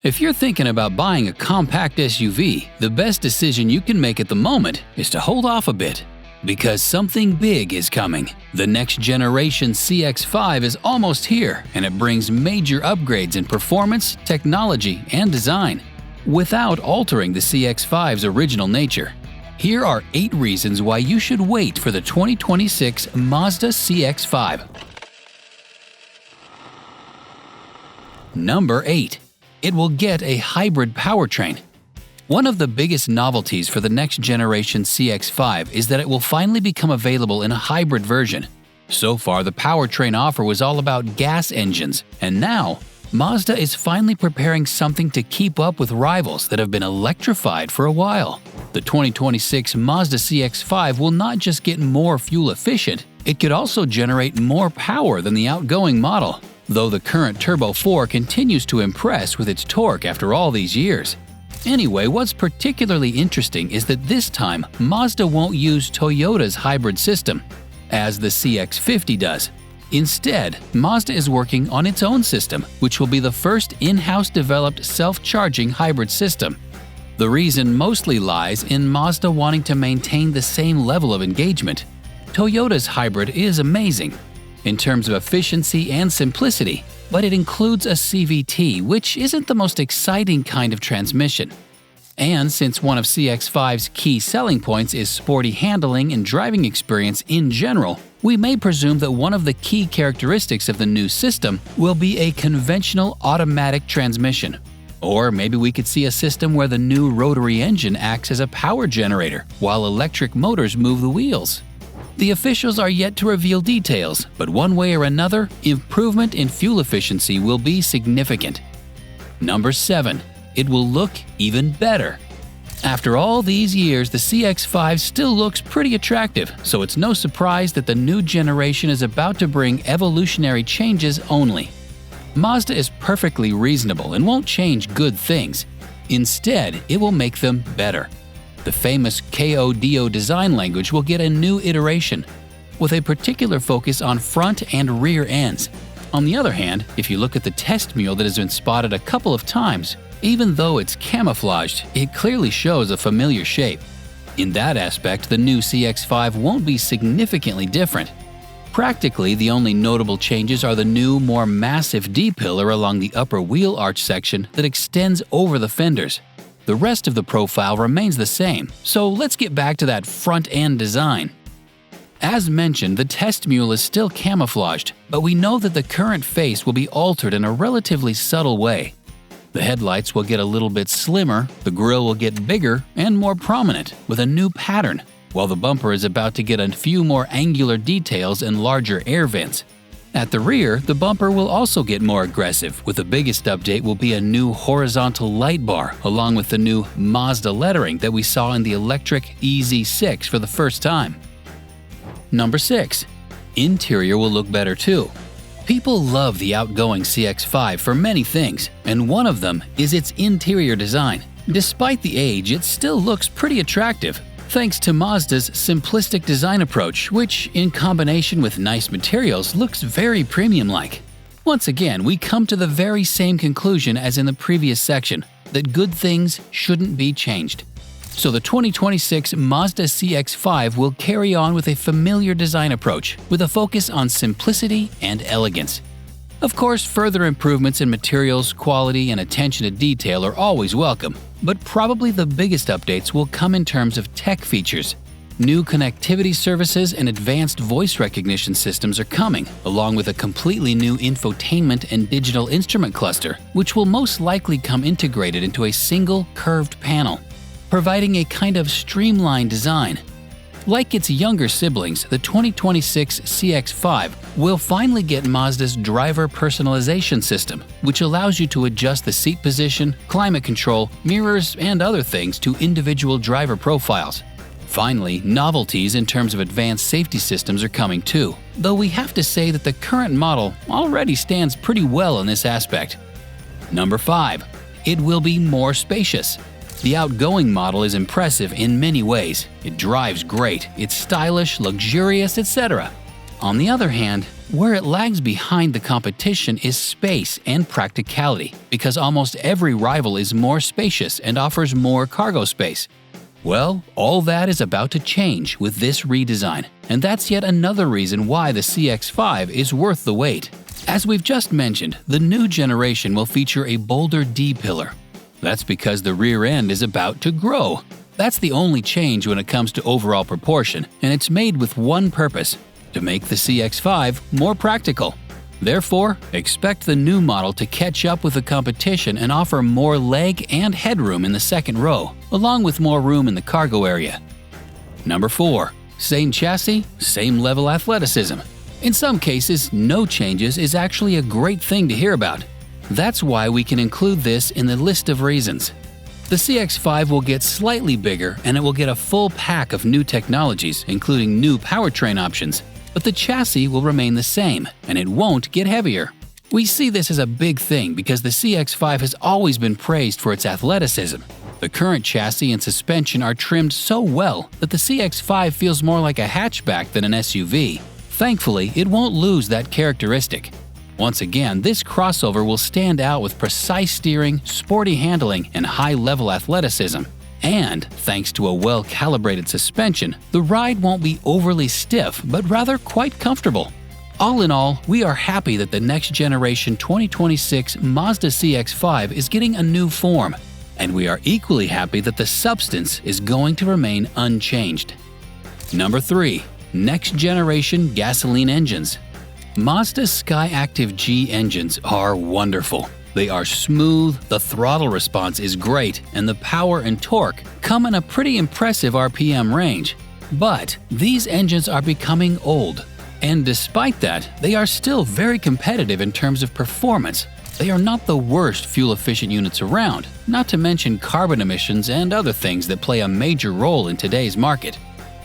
If you're thinking about buying a compact SUV, the best decision you can make at the moment is to hold off a bit. Because something big is coming. The next generation CX-5 is almost here, and it brings major upgrades in performance, technology, and design, without altering the CX-5's original nature. Here are 8 reasons why you should wait for the 2026 Mazda CX-5. Number 8. It will get a hybrid powertrain. One of the biggest novelties for the next generation CX-5 is that it will finally become available in a hybrid version. So far, the powertrain offer was all about gas engines, and now, Mazda is finally preparing something to keep up with rivals that have been electrified for a while. The 2026 Mazda CX-5 will not just get more fuel efficient, it could also generate more power than the outgoing model, though the current Turbo 4 continues to impress with its torque after all these years. Anyway, what's particularly interesting is that this time, Mazda won't use Toyota's hybrid system, as the CX-50 does. Instead, Mazda is working on its own system, which will be the first in-house developed self-charging hybrid system. The reason mostly lies in Mazda wanting to maintain the same level of engagement. Toyota's hybrid is amazing in terms of efficiency and simplicity, but it includes a CVT, which isn't the most exciting kind of transmission. And since one of CX-5's key selling points is sporty handling and driving experience in general, we may presume that one of the key characteristics of the new system will be a conventional automatic transmission. Or maybe we could see a system where the new rotary engine acts as a power generator, while electric motors move the wheels. The officials are yet to reveal details, but one way or another, improvement in fuel efficiency will be significant. Number 7. It will look even better. After all these years, the CX-5 still looks pretty attractive, so it's no surprise that the new generation is about to bring evolutionary changes only. Mazda is perfectly reasonable and won't change good things. Instead, it will make them better. The famous KODO design language will get a new iteration, with a particular focus on front and rear ends. On the other hand, if you look at the test mule that has been spotted a couple of times, even though it's camouflaged, it clearly shows a familiar shape. In that aspect, the new CX-5 won't be significantly different. Practically, the only notable changes are the new, more massive D-pillar along the upper wheel arch section that extends over the fenders. The rest of the profile remains the same, so let's get back to that front-end design. As mentioned, the test mule is still camouflaged, but we know that the current face will be altered in a relatively subtle way. The headlights will get a little bit slimmer, the grille will get bigger and more prominent, with a new pattern, while the bumper is about to get a few more angular details and larger air vents. At the rear, the bumper will also get more aggressive, with the biggest update will be a new horizontal light bar along with the new Mazda lettering that we saw in the electric EZ6 for the first time. Number 6. Interior will look better too. People love the outgoing CX-5 for many things, and one of them is its interior design. Despite the age, it still looks pretty attractive, thanks to Mazda's simplistic design approach, which, in combination with nice materials, looks very premium-like. Once again, we come to the very same conclusion as in the previous section, that good things shouldn't be changed. So the 2026 Mazda CX-5 will carry on with a familiar design approach, with a focus on simplicity and elegance. Of course, further improvements in materials, quality, and attention to detail are always welcome, but probably the biggest updates will come in terms of tech features. New connectivity services and advanced voice recognition systems are coming, along with a completely new infotainment and digital instrument cluster, which will most likely come integrated into a single curved panel, providing a kind of streamlined design. Like its younger siblings, the 2026 CX-5 will finally get Mazda's driver personalization system, which allows you to adjust the seat position, climate control, mirrors, and other things to individual driver profiles. Finally, novelties in terms of advanced safety systems are coming too, though we have to say that the current model already stands pretty well in this aspect. Number 5. It will be more spacious. The outgoing model is impressive in many ways. It drives great, it's stylish, luxurious, etc. On the other hand, where it lags behind the competition is space and practicality, because almost every rival is more spacious and offers more cargo space. Well, all that is about to change with this redesign, and that's yet another reason why the CX-5 is worth the wait. As we've just mentioned, the new generation will feature a bolder D-pillar. That's because the rear end is about to grow. That's the only change when it comes to overall proportion, and it's made with one purpose: to make the CX-5 more practical. Therefore, expect the new model to catch up with the competition and offer more leg and headroom in the second row, along with more room in the cargo area. Number 4. Same chassis, same level athleticism. In some cases, no changes is actually a great thing to hear about. That's why we can include this in the list of reasons. The CX-5 will get slightly bigger and it will get a full pack of new technologies, including new powertrain options. But the chassis will remain the same, and it won't get heavier. We see this as a big thing because the CX-5 has always been praised for its athleticism. The current chassis and suspension are trimmed so well that the CX-5 feels more like a hatchback than an SUV. Thankfully, it won't lose that characteristic. Once again, this crossover will stand out with precise steering, sporty handling, and high-level athleticism. And, thanks to a well-calibrated suspension, the ride won't be overly stiff, but rather quite comfortable. All in all, we are happy that the next generation 2026 Mazda CX-5 is getting a new form, and we are equally happy that the substance is going to remain unchanged. Number 3. Next generation gasoline engines. Mazda's Skyactiv G engines are wonderful. They are smooth, the throttle response is great, and the power and torque come in a pretty impressive RPM range. But these engines are becoming old, and despite that, they are still very competitive in terms of performance. They are not the worst fuel-efficient units around, not to mention carbon emissions and other things that play a major role in today's market.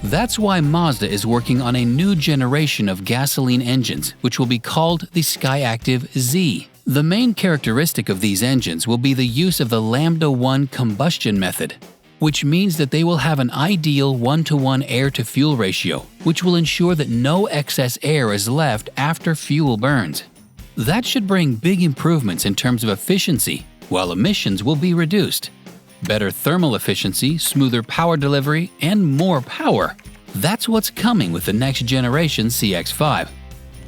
That's why Mazda is working on a new generation of gasoline engines, which will be called the Skyactiv Z. The main characteristic of these engines will be the use of the Lambda 1 combustion method, which means that they will have an ideal 1-to-1 air-to-fuel ratio, which will ensure that no excess air is left after fuel burns. That should bring big improvements in terms of efficiency, while emissions will be reduced. Better thermal efficiency, smoother power delivery, and more power. That's what's coming with the next generation CX-5.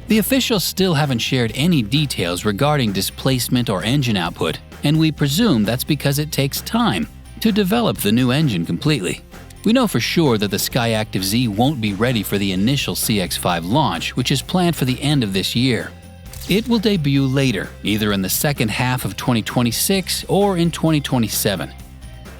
The officials still haven't shared any details regarding displacement or engine output, and we presume that's because it takes time to develop the new engine completely. We know for sure that the Skyactiv Z won't be ready for the initial CX-5 launch, which is planned for the end of this year. It will debut later, either in the second half of 2026 or in 2027.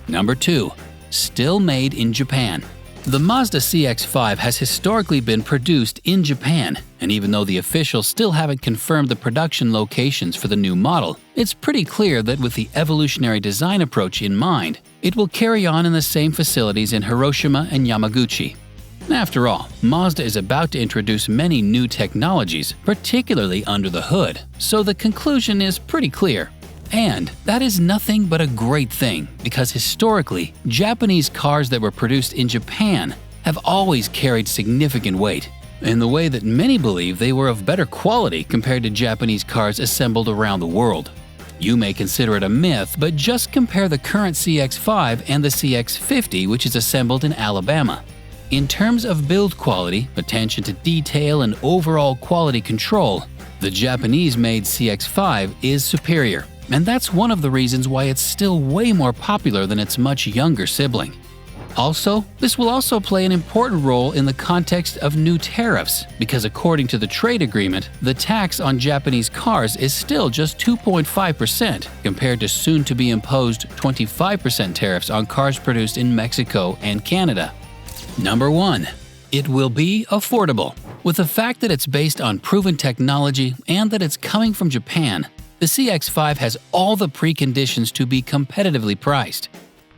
Number 2. Still made in Japan. The Mazda CX-5 has historically been produced in Japan, and even though the officials still haven't confirmed the production locations for the new model, it's pretty clear that with the evolutionary design approach in mind, it will carry on in the same facilities in Hiroshima and Yamaguchi. After all, Mazda is about to introduce many new technologies, particularly under the hood, so the conclusion is pretty clear. And that is nothing but a great thing, because historically, Japanese cars that were produced in Japan have always carried significant weight, in the way that many believe they were of better quality compared to Japanese cars assembled around the world. You may consider it a myth, but just compare the current CX-5 and the CX-50, which is assembled in Alabama. In terms of build quality, attention to detail, and overall quality control, the Japanese-made CX-5 is superior. And that's one of the reasons why it's still way more popular than its much younger sibling. Also, this will also play an important role in the context of new tariffs, because according to the trade agreement, the tax on Japanese cars is still just 2.5% compared to soon-to-be imposed 25% tariffs on cars produced in Mexico and Canada. Number 1. It will be affordable. With the fact that it's based on proven technology and that it's coming from Japan, the CX-5 has all the preconditions to be competitively priced.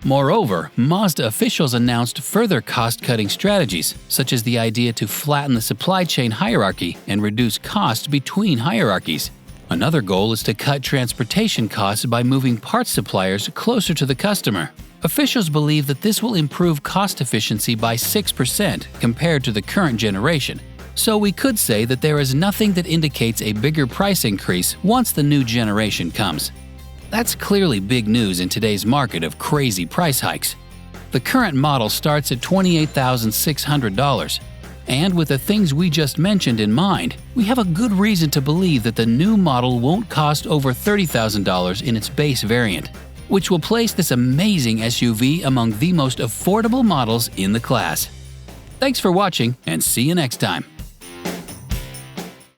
Moreover, Mazda officials announced further cost-cutting strategies, such as the idea to flatten the supply chain hierarchy and reduce costs between hierarchies. Another goal is to cut transportation costs by moving parts suppliers closer to the customer. Officials believe that this will improve cost efficiency by 6% compared to the current generation. So we could say that there is nothing that indicates a bigger price increase once the new generation comes. That's clearly big news in today's market of crazy price hikes. The current model starts at $28,600, and with the things we just mentioned in mind, we have a good reason to believe that the new model won't cost over $30,000 in its base variant, which will place this amazing SUV among the most affordable models in the class. Thanks for watching, and see you next time.